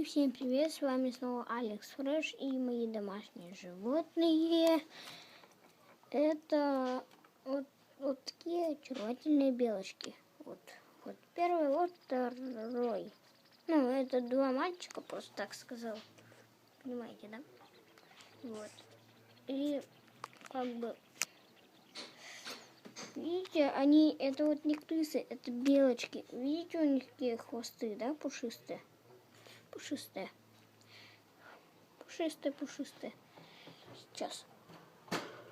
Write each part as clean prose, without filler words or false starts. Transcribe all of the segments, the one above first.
всем привет, с вами снова Алекс Фреш и мои домашние животные. Это вот такие очаровательные белочки. Вот первый, вот второй. Ну, это два мальчика, просто так сказал. Понимаете, да? Вот. И как бы, видите, это вот не крысы, это белочки. Видите, у них такие хвосты, да, пушистые? Пушистые. Пушистые. Сейчас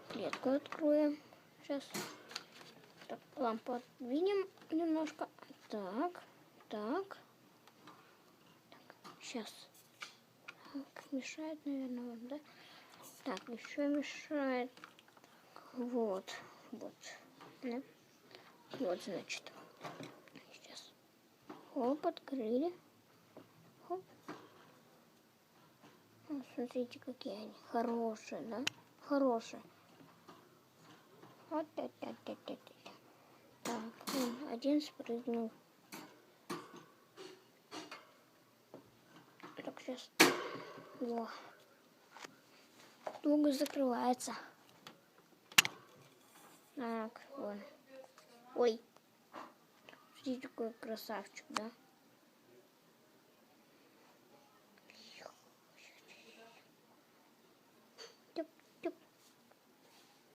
клетку откроем. Сейчас. Так, лампу отвинем немножко. Так. Сейчас. Так, мешает, наверное, вот, да? Так, еще мешает. Вот. Да? Вот, значит. Сейчас. Хоп, открыли. Хоп. Смотрите, какие они хорошие, да? Хорошие. Вот. Так, один спрыгнул. Так, сейчас. Во. Долго закрывается. Так, вон. Ой. Смотрите, какой красавчик, да?